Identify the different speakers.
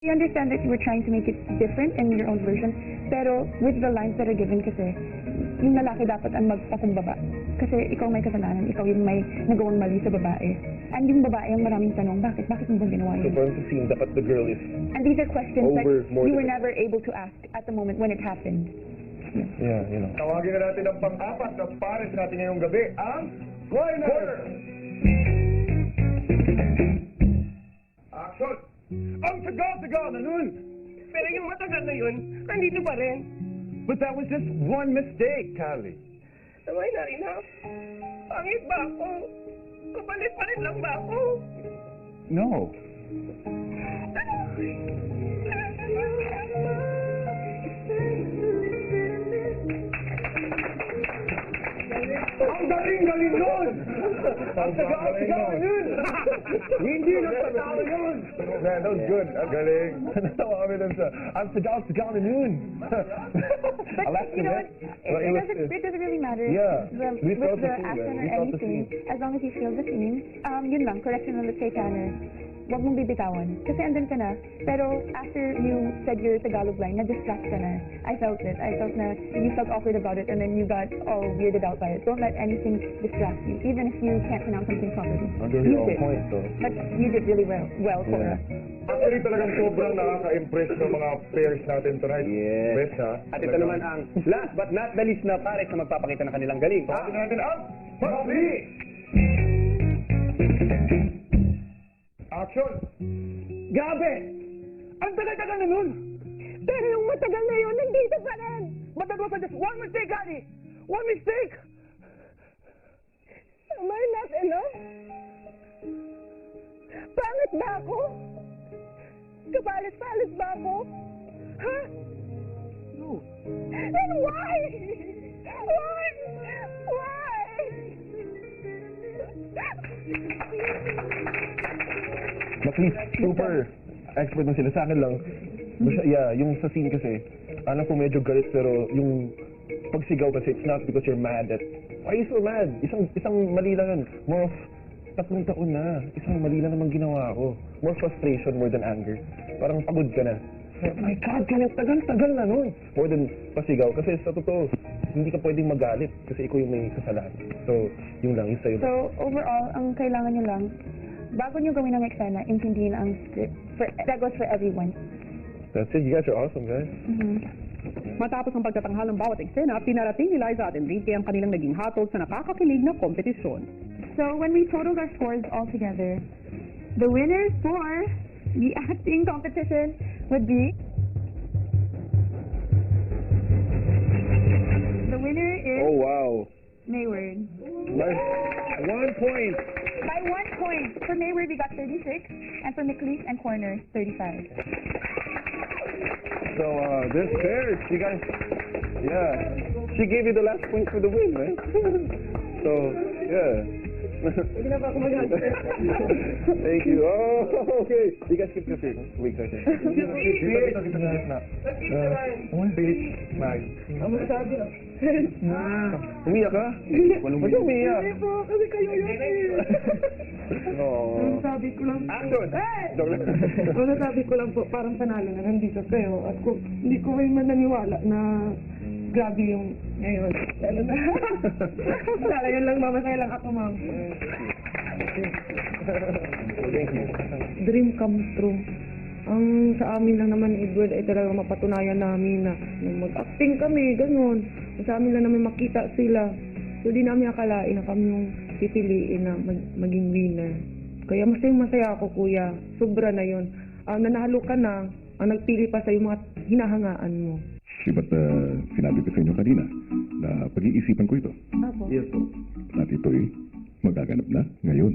Speaker 1: I understand that you were trying to make it different in your own version, pero with the lines that are given kasi, yung lalaki dapat ang magpakumbaba. Kasi ikaw may kasalanan, ikaw yung may nagawang mali sa babae. And yung babae ang maraming tanong, bakit mo ba ginawa
Speaker 2: So
Speaker 1: yun?
Speaker 2: parang sa scene, dapat the girl is
Speaker 1: And these are questions that
Speaker 2: over more
Speaker 1: you were
Speaker 2: than-
Speaker 1: never able to ask at the moment when it happened.
Speaker 2: Yeah, you know.
Speaker 3: Tawagin na natin ang pang-apat na pares natin ngayong gabi, ang Corner! Action! Ang tagal-tagal na nun!
Speaker 4: Pero yung matagal na yun, nandito pa rin.
Speaker 3: But that was just one mistake, Callie.
Speaker 4: Sabay na rin ha. Pangit ba ako? Kapalit pa rin lang ba ako?
Speaker 3: No. Ang galing-galing nun! Ang tagal-tagal na yun! Hindi nagtatalo yun! Man, that was good. Ang galing. Natawa kami dun sa, ang tagal-tagal na yun!
Speaker 1: But
Speaker 3: I laughed
Speaker 1: you know
Speaker 3: a
Speaker 1: what?
Speaker 3: bit.
Speaker 1: It doesn't really matter
Speaker 3: Yeah. We
Speaker 1: with
Speaker 3: felt
Speaker 1: the
Speaker 3: the scene,
Speaker 1: action
Speaker 3: man.
Speaker 1: or
Speaker 3: We felt the
Speaker 1: anything,
Speaker 3: scene.
Speaker 1: as long as you feel the scene. Yun lang, correction ulit kay Tanner. Huwag mong bibitawan. Kasi andun ka na. Pero after you said your Tagalog line, na-distract ka na. I felt it. I felt na you felt awkward about it and then you got all weirded out by it. Don't let anything distract you, even if you can't pronounce something properly.
Speaker 2: Under
Speaker 1: You
Speaker 2: your own
Speaker 1: did.
Speaker 2: point, though.
Speaker 1: But you did really well, Cora.
Speaker 3: Actually, talagang sobrang nakaka-impress ng mga pairs natin tonight.
Speaker 5: Yes.
Speaker 3: Best, ha?
Speaker 5: At ito naman ang last but not the least na pares na magpapakita ng kanilang galing.
Speaker 3: Tawagin natin ang Pag-3! Action!
Speaker 4: Grabe! Ang tagal-tagal na nun! Pero yung matagal na yun, nandito pa rin! But that was just one mistake, Annie! One mistake! Am I not enough? Pangit ba ako? Kapalit-palit ba ako? Ha?
Speaker 3: No.
Speaker 4: Then why? Why? Why?
Speaker 2: But he's super expert na sila. Sa akin lang, yeah, yung sa scene kasi, alam ko medyo galit pero yung pagsigaw kasi, it's not because you're mad at, why are you so mad? Isang mali lang yun. More of, 3 taon na. Isang mali lang naman ginawa ko. More frustration more than anger. Parang pagod ka na. Oh my God, kanyang tagal-tagal na nun. More than pasigaw. Kasi sa totoo, hindi ka pwedeng magalit kasi ikaw yung may kasalanan. So, yung lang, yung sa'yo.
Speaker 1: So, overall, ang kailangan nyo lang, bago nyo gawin ang eksena, intindihin ang script. That goes for everyone.
Speaker 2: That's it. You guys are awesome, guys.
Speaker 6: Matapos ang pagtatanghal ng bawat eksena, pinarating ni Liza at Enrique ang kanilang naging hatol sa nakakakilig na kompetisyon.
Speaker 1: So, when we totaled our scores all together, the winner for the acting competition would be... The winner is
Speaker 2: Oh, wow.
Speaker 1: Mayward.
Speaker 2: Nice. 1 point.
Speaker 1: By 1 point. For Mayward, we got 36, and for McLeish and Corner, 35.
Speaker 2: So, this pairs, you guys, yeah. She gave you the last point for the win, right? So, yeah. Thank you. Oh, okay. You guys keep your feet. Wait, okay.
Speaker 3: Dito na na. Beach, Mag.
Speaker 4: Ang masabi na.
Speaker 2: Umiyak ka? Walang umiyak.
Speaker 4: Hindi po, kasi kayo yun eh.
Speaker 2: Oh.
Speaker 4: Sabi ko lang.
Speaker 2: Action! Joke lang.
Speaker 4: Wala sabi ko lang po, parang panalo na nandito kayo. At kung hindi ko kayo man naniwala na grabe yung ngayon. Lalo na. Lalo yun lang, mamasaya lang ako, ma'am.
Speaker 2: Thank you.
Speaker 4: Dream come true. Ang sa amin lang naman, Edward, ay talaga mapatunayan namin na mag-acting kami, ganun. Sa amin lang namin makita sila. So, di namin akalain na kami yung pipiliin na maging winner. Kaya masaya ako, kuya. Sobra na yun. Nanalo ka na, ang nagpili pa sa mga hinahangaan mo.
Speaker 7: Ba't sinabi ko sa inyo kanina na pag-iisipan ko ito
Speaker 1: Opo.
Speaker 2: Yes, po.
Speaker 7: at ito'y magaganap na ngayon.